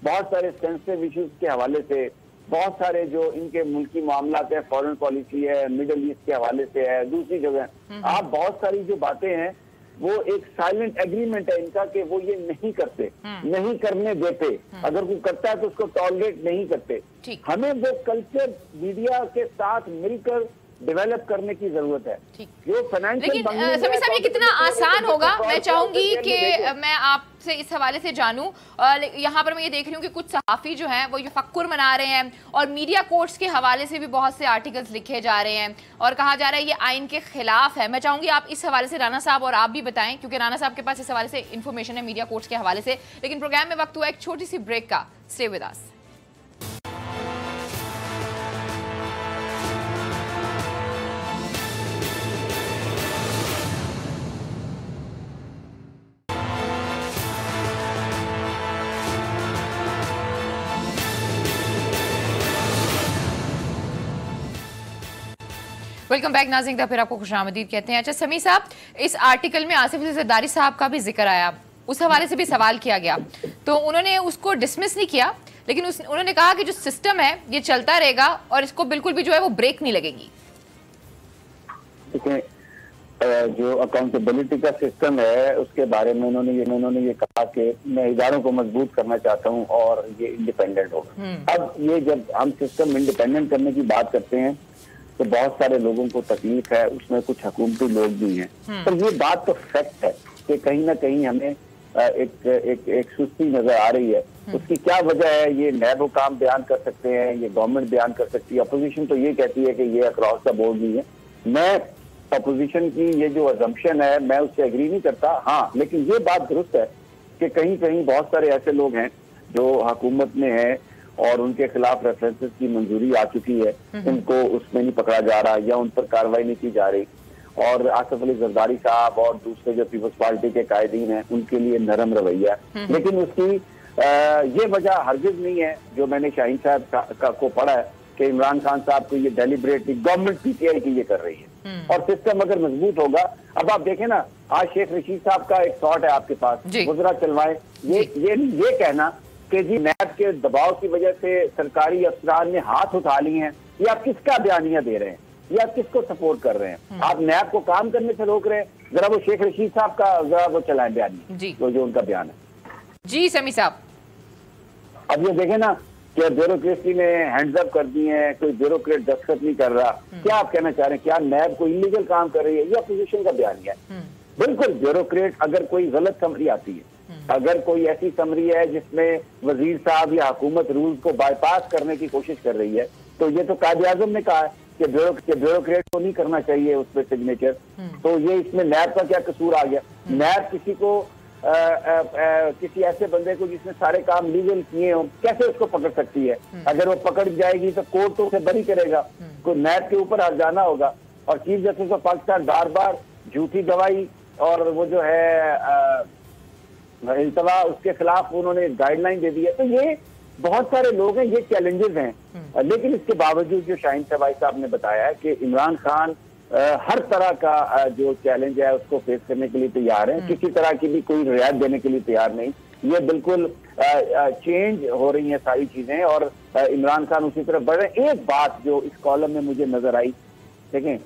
बहुत सारे सेंसिटिव इश्यूज के हवाले से, बहुत सारे जो इनके मुल्की मामलात है, फॉरेन पॉलिसी है, मिडल ईस्ट के हवाले से है, दूसरी जगह आप बहुत सारी जो बातें हैं वो एक साइलेंट एग्रीमेंट है इनका कि वो ये नहीं करते, नहीं करने देते, अगर कोई करता है तो उसको टॉलरेट नहीं करते। हमें वो कल्चर मीडिया के साथ मिलकर डेवलप करने की जरूरत है। जो फाइनेंशियल,
लेकिन समीर साहब ये कितना आसान होगा, मैं चाहूंगी कि मैं आपसे इस हवाले से जानूं। यहाँ पर मैं ये देख रही हूँ कि कुछ सहाफी जो हैं वो ये फक्कुर मना रहे हैं, और मीडिया कोर्ट्स के हवाले से भी बहुत से आर्टिकल्स लिखे जा रहे हैं और कहा जा रहा है ये आइन के खिलाफ है। मैं चाहूंगी आप इस हवाले से राना साहब और आप भी बताएं, क्योंकि राना साहब के पास इस हवाले से इन्फॉर्मेशन है मीडिया कोर्ट्स के हवाले से। लेकिन प्रोग्राम में वक्त हुआ एक छोटी सी ब्रेक का। Stay with us. Welcome back नाज़रीन, फिर आपको खुशामदीद कहते हैं। अच्छा समी साहब, इस आर्टिकल में आसिफ अली ज़रदारी साहब का भी जिक्र आया, उस हवाले से भी सवाल किया गया, तो उन्होंने उसको डिसमिस नहीं किया, लेकिन उन्होंने कहा कि जो सिस्टम है ये चलता रहेगा और इसको बिल्कुल भी जो है वो ब्रेक नहीं लगेगी।
जो अकाउंटेबिलिटी का सिस्टम है उसके बारे में उन्होंने ये कहा कि मैं इदारों को मजबूत करना चाहता हूँ और ये इंडिपेंडेंट होगा। अब ये जब हम सिस्टम इंडिपेंडेंट करने की बात करते हैं तो बहुत सारे लोगों को तकलीफ है, उसमें कुछ हुकूमती लोग भी हैं, पर ये बात तो फैक्ट है कि कहीं ना कहीं हमें एक सुस्ती नजर आ रही है। उसकी क्या वजह है ये नैब हुकाम बयान कर सकते हैं, ये गवर्नमेंट बयान कर सकती है, अपोजिशन तो ये कहती है कि ये अक्रॉस द बोर्ड नहीं है। मैं अपोजिशन की ये जो अजम्पशन है मैं उससे एग्री नहीं करता। हाँ, लेकिन ये बात दुरुस्त है कि कहीं कहीं बहुत सारे ऐसे लोग हैं जो हुकूमत में हैं और उनके खिलाफ रेफरेंसेस की मंजूरी आ चुकी है, उनको उसमें नहीं पकड़ा जा रहा या उन पर कार्रवाई नहीं की जा रही। और आसिफ अली जरदारी साहब और दूसरे जो पीपल्स पार्टी के कायदीन हैं उनके लिए नरम रवैया, लेकिन उसकी ये वजह हरगिज नहीं है जो मैंने शाहीन साहब को पढ़ा है कि इमरान खान साहब को ये डेलिब्रेटली गवर्नमेंट पीटीआई की ये कर रही है और सिस्टम अगर मजबूत होगा। अब आप देखें ना, आज शेख रशीद साहब का एक शॉट है आपके पास, गुजरा चलवाए, ये कहना कि जी नैब के दबाव की वजह से सरकारी अफसरान ने हाथ उठा लिए हैं, ये आप किसका बयानिया दे रहे हैं, ये आप किसको सपोर्ट कर रहे हैं? आप नैब को काम करने से रोक रहे हैं। जरा वो शेख रशीद साहब का जरा वो चलाएं बयानिया, तो जो उनका बयान है।
जी समी साहब,
अब ये देखें ना कि ब्यूरोक्रेसी ने हैंड्स अप कर दिए हैं, कोई ब्यूरोक्रेट दस्तखत नहीं कर रहा। क्या आप कहना चाह रहे हैं? क्या नैब कोई इलीगल काम कर रही है? ये अपोजिशन का बयानिया है। बिल्कुल, ब्यूरोक्रेट अगर कोई गलत समरी आती है, अगर कोई ऐसी समरी है जिसमें वजीर साहब या हुकूमत रूल्स को बाईपास करने की कोशिश कर रही है, तो ये तो कायदे आजम ने कहा है कि ब्यूरोक्रेट को नहीं करना चाहिए उस पर सिग्नेचर। तो ये इसमें नैब का क्या कसूर आ गया? नैब किसी को किसी ऐसे बंदे को जिसने सारे काम लीगल किए हो कैसे उसको पकड़ सकती है? अगर वो पकड़ जाएगी तो कोर्ट तो उसे बरी करेगा, तो नैब के ऊपर हर्जाना होगा। और चीफ जस्टिस ऑफ पाकिस्तान बार बार झूठी गवाही और वो जो है इल्तवा, उसके खिलाफ उन्होंने गाइडलाइन दे दी है। तो ये बहुत सारे लोग हैं, ये चैलेंजेस हैं। लेकिन इसके बावजूद जो शाहीन सबाई साहब ने बताया है कि इमरान खान हर तरह का जो चैलेंज है उसको फेस करने के लिए तैयार है, किसी तरह की भी कोई रियायत देने के लिए तैयार नहीं। ये बिल्कुल चेंज हो रही है सारी चीजें और इमरान खान उसी तरफ बढ़ रहे हैं। एक बात जो इस कॉलम में मुझे नजर आई, देखें,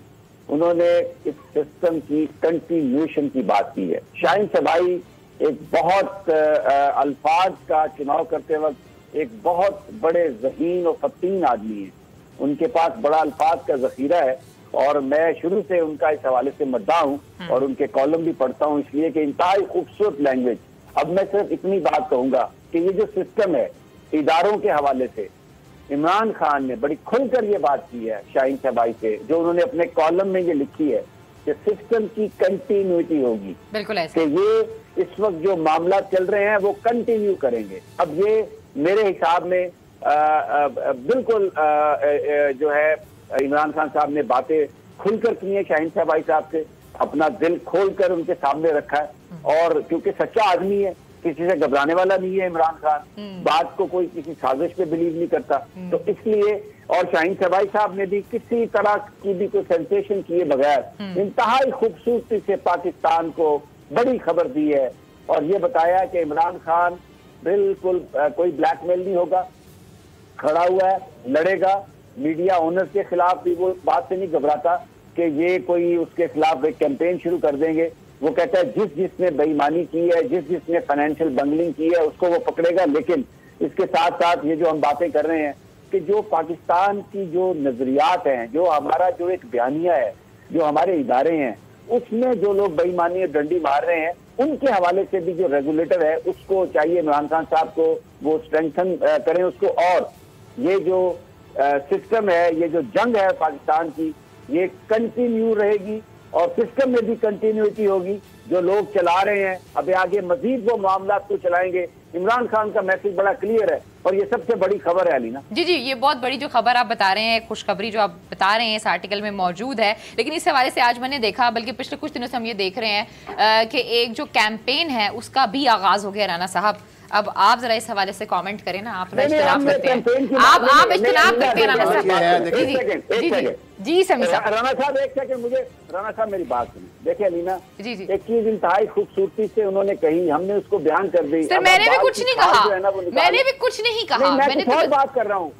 उन्होंने इस सिस्टम की कंटिन्यूएशन की बात की है। शाहीन सबाई एक बहुत अल्फाज का चुनाव करते वक्त एक बहुत बड़े ज़हीन और फतीन आदमी है, उनके पास बड़ा अल्फाज का जखीरा है और मैं शुरू से उनका इस हवाले से मद्दा हूँ और उनके कॉलम भी पढ़ता हूँ, इसलिए कि इंतहाई खूबसूरत लैंग्वेज। अब मैं सिर्फ इतनी बात कहूंगा कि ये जो सिस्टम है इदारों के हवाले से, इमरान खान ने बड़ी खुलकर ये बात की है शाहीन सबाई से, जो उन्होंने अपने कॉलम में ये लिखी है कि सिस्टम की कंटिन्यूटी होगी।
बिल्कुल ऐसे
कि ये इस वक्त जो मामला चल रहे हैं वो कंटिन्यू करेंगे। अब ये मेरे हिसाब में बिल्कुल जो है इमरान खान साहब ने बातें खुलकर की हैं, शाहीन सबाई साहब से अपना दिल खोलकर उनके सामने रखा है। और क्योंकि सच्चा आदमी है, किसी से घबराने वाला नहीं है इमरान खान, बात को कोई किसी साजिश पे बिलीव नहीं करता, तो इसलिए। और शाहीन सबाई साहब ने भी किसी तरह की भी कोई सेंसेशन किए बगैर इंतहाई खूबसूरती से पाकिस्तान को बड़ी खबर दी है और ये बताया कि इमरान खान बिल्कुल कोई ब्लैकमेल नहीं होगा, खड़ा हुआ है, लड़ेगा। मीडिया ओनर्स के खिलाफ भी वो बात से नहीं घबराता कि ये कोई उसके खिलाफ एक कैंपेन शुरू कर देंगे। वो कहता है जिसने बेईमानी की है, जिसने फाइनेंशियल बंगलिंग की है उसको वो पकड़ेगा। लेकिन इसके साथ साथ ये जो हम बातें कर रहे हैं कि जो पाकिस्तान की जो नजरियात हैं, जो हमारा जो एक बयानिया है, जो हमारे इदारे हैं, उसमें जो लोग बेईमानी और डंडी मार रहे हैं, उनके हवाले से भी जो रेगुलेटर है उसको चाहिए इमरान खान साहब को वो स्ट्रेंथन करें उसको। और ये जो सिस्टम है, ये जो जंग है पाकिस्तान की, ये कंटिन्यू रहेगी और सिस्टम में भी कंटिन्यूटी होगी। जो लोग चला रहे हैं अब आगे मजीद वो मामला को चलाएंगे। इमरान खान का मैसेज बड़ा क्लियर है और ये सबसे बड़ी खबर है अलीना।
जी जी, ये बहुत बड़ी जो खबर आप बता रहे हैं, खुशखबरी जो आप बता रहे हैं इस आर्टिकल में मौजूद है। लेकिन इस हवाले से आज मैंने देखा, बल्कि पिछले कुछ दिनों से हम ये देख रहे हैं कि एक जो कैंपेन है उसका भी आगाज हो गया राना साहब। अब आप जरा इस हवाले से कमेंट करें ना, आप इख्तिलाफ करते हैं, आप इख्तिलाफ करते हैं राना साहब। जी समी साहब,
राना साहब एक सेकंड, मुझे राना साहब मेरी बात सुनिए। देखिए अलीना,
जी जी,
एक चीज इंतहाई खूबसूरती से उन्होंने कही, हमने उसको बयान कर दी।
सर मैंने भी कुछ नहीं कहा, मैंने भी कुछ नहीं कहा,
मैं कुछ और बात कर रहा हूँ,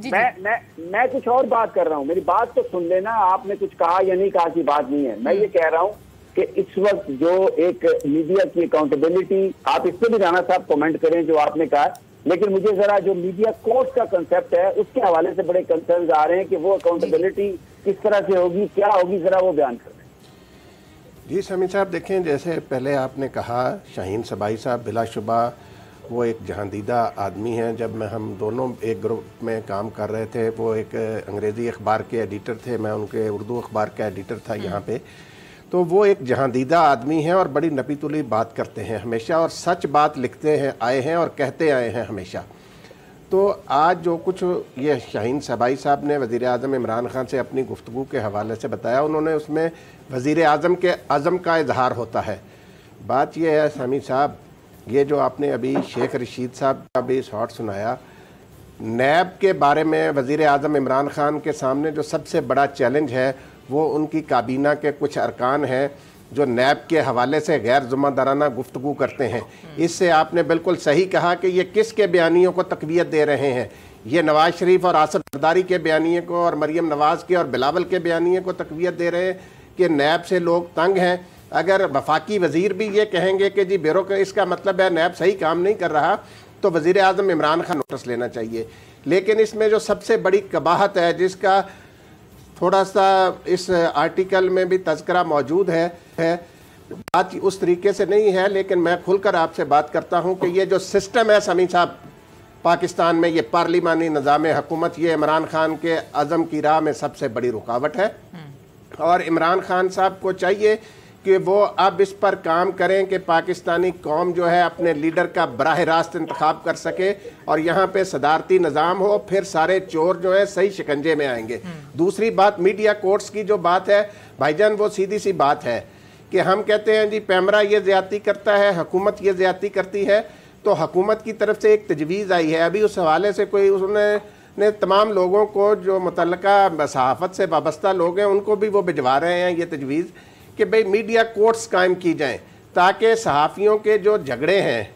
मैं कुछ और बात कर रहा हूँ। मेरी बात तो सुन लेना, आपने कुछ कहा या नहीं कहा की बात नहीं है। मैं ये कह रहा हूँ कि इस वक्त जो एक मीडिया की अकाउंटेबिलिटी, आप इस पर भी राना साहब कमेंट करें जो आपने कहा, लेकिन मुझे जरा जो मीडिया कोर्स का कंसेप्ट है उसके हवाले से बड़े कंसर्न आ रहे हैं कि वो अकाउंटेबिलिटी किस तरह से होगी, क्या होगी, जरा वो बयान कर दें।
जी समी साहब, देखें, जैसे पहले आपने कहा, शाहीन सबाई साहब बिलाशुबा वो एक जहांदीदा आदमी हैं। जब हम दोनों एक ग्रुप में काम कर रहे थे, वो एक अंग्रेज़ी अखबार के एडिटर थे, मैं उनके उर्दू अखबार का एडिटर था यहाँ पे। तो वो एक जहांदीदा आदमी हैं और बड़ी नपी तुली बात करते हैं हमेशा, और सच बात लिखते हैं आए हैं और कहते आए हैं हमेशा। तो आज जो कुछ ये शाहीन सबाई साहब ने वज़ीर आज़म इमरान खान से अपनी गुफ्तगू के हवाले से बताया, उन्होंने उसमें वज़ीर आज़म के अज़म का इजहार होता है। बात यह है समी साहब, ये जो आपने अभी शेख रशीद साहब का भी शॉट सुनाया, नैब के बारे में वज़ीर आज़म इमरान खान के सामने जो सबसे बड़ा चैलेंज है वो उनकी काबीना के कुछ अरकान हैं जो नैब के हवाले से गैर ज़िम्मेदाराना गुफ्तगू करते हैं। इससे आपने बिल्कुल सही कहा कि ये किसके बयानियों को तक़वियत दे रहे हैं। ये नवाज शरीफ और आसिफ जरदारी के बयानिए को और मरीम नवाज़ के और बिलावल के बयानिए को तक़वियत दे रहे हैं कि नैब से लोग तंग हैं। अगर वफाकी वज़ीर भी ये कहेंगे कि जी ब्यूरोक्रेसी, इसका मतलब है नैब सही काम नहीं कर रहा, तो वज़ीर आज़म इमरान खान नोटिस लेना चाहिए। लेकिन इसमें जो सबसे बड़ी कबाहत है, जिसका थोड़ा सा इस आर्टिकल में भी तज़किरा मौजूद है, बात उस तरीके से नहीं है, लेकिन मैं खुलकर आपसे बात करता हूं कि ये जो सिस्टम है समी साहब पाकिस्तान में, ये पार्लिमानी निज़ाम हुकूमत, ये इमरान खान के अज़म की राह में सबसे बड़ी रुकावट है। और इमरान खान साहब को चाहिए कि वो अब इस पर काम करें कि पाकिस्तानी कौम जो है अपने लीडर का बराह रास्त इंतखाब कर सके और यहाँ पे सदारती निज़ाम हो, फिर सारे चोर जो है सही शिकंजे में आएंगे। दूसरी बात मीडिया कोर्ट्स की जो बात है भाईजान, वो सीधी सी बात है कि हम कहते हैं जी पैमरा ये ज़्यादती करता है, हुकूमत ये ज़्यादती करती है, तो हुकूमत की तरफ से एक तजवीज़ आई है। अभी उस हवाले से कोई उसने तमाम लोगों को जो मुतल्लका सहाफ़त से वाबस्ता लोग हैं उनको भी वो भिजवा रहे हैं ये तजवीज़ कि भाई मीडिया कोर्ट्स कायम की जाएं ताकि सहाफ़ियों के जो झगड़े हैं,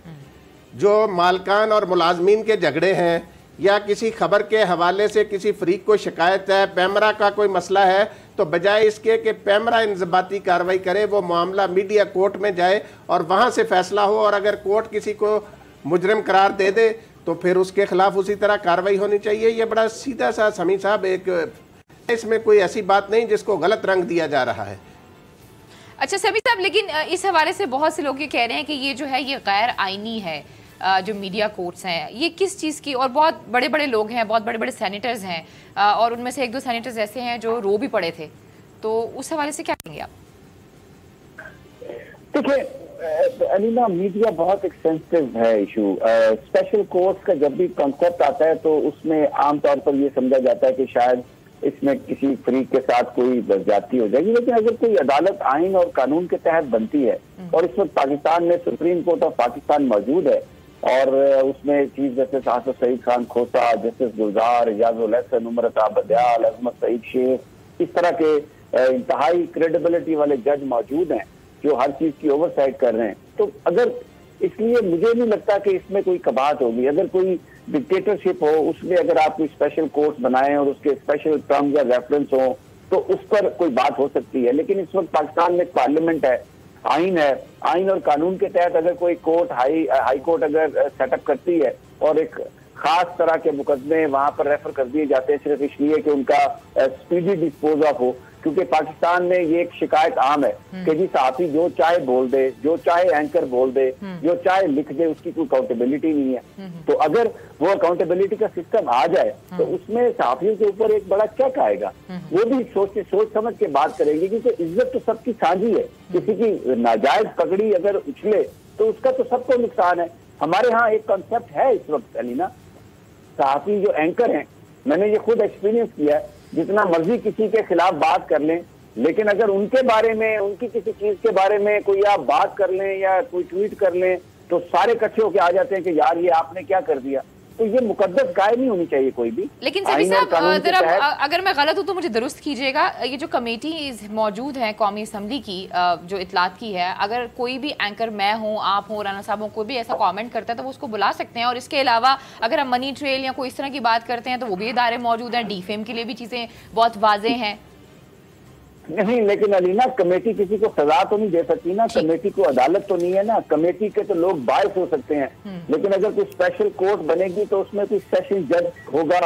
जो मालकान और मुलाजमीन के झगड़े हैं, या किसी खबर के हवाले से किसी फरीक को शिकायत है, पैमरा का कोई मसला है, तो बजाय इसके कि पैमरा इंज़बाती कार्रवाई करे, वो मामला मीडिया कोर्ट में जाए और वहाँ से फैसला हो, और अगर कोर्ट किसी को मुजरिम करार दे दे तो फिर उसके खिलाफ उसी तरह कार्रवाई होनी चाहिए। ये बड़ा सीधा सा समी साहब, एक इसमें कोई ऐसी बात नहीं जिसको गलत रंग दिया जा रहा है।
अच्छा समी साहब, लेकिन इस हवाले से बहुत से लोग ये कह रहे हैं कि ये जो है ये गैर आइनी है, जो मीडिया कोर्ट्स हैं ये किस चीज़ की, और बहुत बड़े बड़े लोग हैं, बहुत बड़े बड़े सेनेटर्स हैं, और उनमें से एक दो सेनेटर्स ऐसे हैं जो रो भी पड़े थे, तो उस हवाले से क्या कहेंगे आप?
देखिए अलीना, मीडिया बहुत एक सेंसिटिव है इशू। स्पेशल कोर्ट्स का जब भी कॉन्सेप्ट आता है तो उसमें आमतौर पर यह समझा जाता है कि शायद इसमें किसी फरीक के साथ कोई ज्यादती हो जाएगी, लेकिन अगर कोई अदालत आइन और कानून के तहत बनती है, और इस वक्त पाकिस्तान में सुप्रीम कोर्ट ऑफ पाकिस्तान मौजूद है और उसमें चीफ जस्टिस आसिफ सईद खान खोसा, जस्टिस गुलजार, इजाजुल हसन, उमर अता बदयाल, अजमत सईद शेख, इस तरह के इंतहाई क्रेडिबिलिटी वाले जज मौजूद हैं जो हर चीज की ओवरसाइट कर रहे हैं। तो अगर इसलिए मुझे नहीं लगता कि इसमें कोई कबात होगी। अगर कोई डिक्टेटरशिप हो उसमें अगर आप कोई स्पेशल कोर्ट बनाएं और उसके स्पेशल टर्म्स या रेफरेंस हो तो उस पर कोई बात हो सकती है, लेकिन इस वक्त पाकिस्तान में पार्लियामेंट है, आइन है, आइन और कानून के तहत अगर कोई कोर्ट हाई कोर्ट अगर सेटअप करती है और एक खास तरह के मुकदमे वहां पर रेफर कर दिए जाते हैं सिर्फ इसलिए कि उनका स्पीडी डिस्पोज ऑफ हो, क्योंकि पाकिस्तान में ये एक शिकायत आम है कि जी सहाफी जो चाहे बोल दे, जो चाहे एंकर बोल दे, जो चाहे लिख दे, उसकी कोई अकाउंटेबिलिटी नहीं है। तो अगर वो अकाउंटेबिलिटी का सिस्टम आ जाए तो उसमें सहाफियों के ऊपर एक बड़ा चेक आएगा, वो भी सोच समझ के बात करेंगे, क्योंकि इज्जत तो सबकी साझी है। किसी की नाजायज पगड़ी अगर उछले तो उसका तो सबको नुकसान है। हमारे यहाँ एक कॉन्सेप्ट है इस वक्त अलीना, सहाफी जो एंकर हैं, मैंने ये खुद एक्सपीरियंस किया है, जितना मर्जी किसी के खिलाफ बात कर लें, लेकिन अगर उनके बारे में, उनकी किसी चीज के बारे में कोई आप बात कर लें या कोई ट्वीट कर लें तो सारे इकट्ठे होकर आ जाते हैं कि यार ये आपने क्या कर दिया। तो ये मुकद्दस गाय नहीं होनी चाहिए कोई भी।
लेकिन सभी साहब अगर मैं गलत हूं तो मुझे दुरुस्त कीजिएगा, ये जो कमेटी मौजूद है कौमी असम्बली की जो इतलात की है, अगर कोई भी एंकर, मैं हूं, आप हूं, राना साहब हूं, कोई भी ऐसा कमेंट करता है तो वो उसको बुला सकते हैं। और इसके अलावा अगर हम मनी ट्रेल या कोई इस तरह की बात करते हैं तो वो भी इदारे मौजूद हैं, डीफेम के लिए भी चीजें बहुत वाज़ेह हैं।
नहीं, लेकिन अलीना कमेटी किसी को सजा तो नहीं दे सकती ना, कमेटी को अदालत तो नहीं है ना, कमेटी के तो लोग बायस हो सकते हैं, लेकिन अगर कोई स्पेशल कोर्ट बनेगी तो उसमें कोई सेशन जज होगा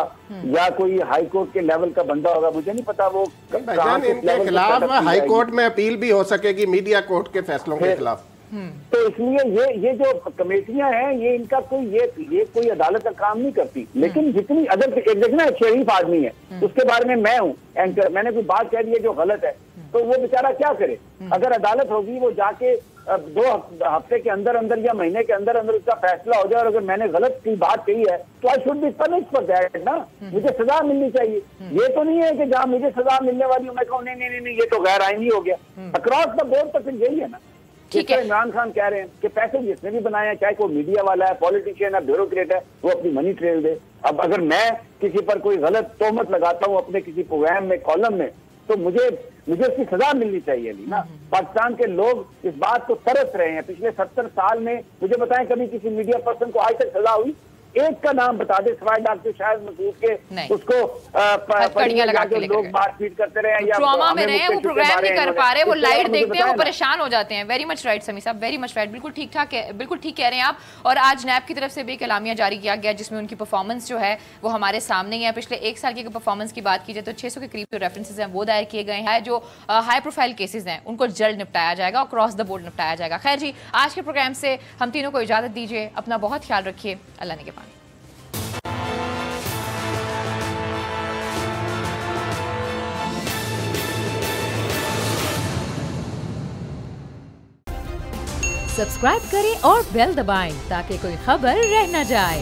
या कोई हाई कोर्ट के लेवल का बंदा होगा, मुझे नहीं पता वो
इनके खिलाफ हाई कोर्ट में अपील भी हो सकेगी मीडिया कोर्ट के फैसलों के खिलाफ।
तो इसलिए ये जो कमेटियां हैं ये इनका कोई ये कोई अदालत का काम नहीं करती। लेकिन जितनी अगर एक देखना शरीफ आदमी है उसके बारे में मैं हूँ एंकर, मैंने कोई बात कह दी है जो गलत है तो वो बेचारा क्या करे? अगर अदालत होगी वो जाके 2 हफ्ते के अंदर अंदर या महीने के अंदर अंदर उसका फैसला हो जाए, और अगर मैंने गलत की बात कही है तो I should be punished for that ना, मुझे सजा मिलनी चाहिए। ये तो नहीं है कि जहां मुझे सजा मिलने वाली हूँ मैं कहूँ नहीं नहीं नहीं ये तो गैर आईनी हो गया। अक्रॉस द बोर्ड तो फिर यही है ना। ठीक है, इमरान खान कह रहे हैं कि पैसे जिसने भी बनाए हैं, चाहे कोई मीडिया वाला है, पॉलिटिशियन है, ब्यूरोक्रेट है, वो अपनी मनी ट्रेल दे। अब अगर मैं किसी पर कोई गलत तोहमत लगाता हूँ अपने किसी प्रोग्राम में, कॉलम में, तो मुझे उसकी सजा मिलनी चाहिए नहीं ना। पाकिस्तान के लोग इस बात को तरस रहे हैं। पिछले 70 साल में मुझे बताएं कभी किसी मीडिया पर्सन को आज तक सजा हुई? एक का नाम बता दे सिवाय डॉक्टर शाहिद मसूद के, उसको लोग मारपीट करते रहे या
ट्रॉमा में रहे, वो प्रोग्राम नहीं कर पा रहे, वो लाइट देखते हैं वो परेशान हो जाते हैं। वेरी मच राइट समी साहब, वेरी मच राइट, बिल्कुल ठीक ठाक है, बिल्कुल ठीक कह रहे हैं आप। और आज नैब की तरफ से भी एक एलामिया जारी किया गया जिसमें उनकी परफॉर्मेंस जो है वो हमारे सामने ही है। पिछले 1 साल की परफॉर्मेंस की बात की जाए तो 600 के करीब जो रेफरेंसेज हैं वो दायर किए गए हैं। जो हाई प्रोफाइल केसेज हैं उनको जल्द निपटाया जाएगा और क्रॉस द बोर्ड निपटाया जाएगा। खैर जी, आज के प्रोग्राम से हम तीनों को इजाजत दीजिए। अपना बहुत ख्याल रखिए। अल्लाह ने के पानी।
सब्सक्राइब करें और बेल दबाएं ताकि कोई खबर रह न जाए।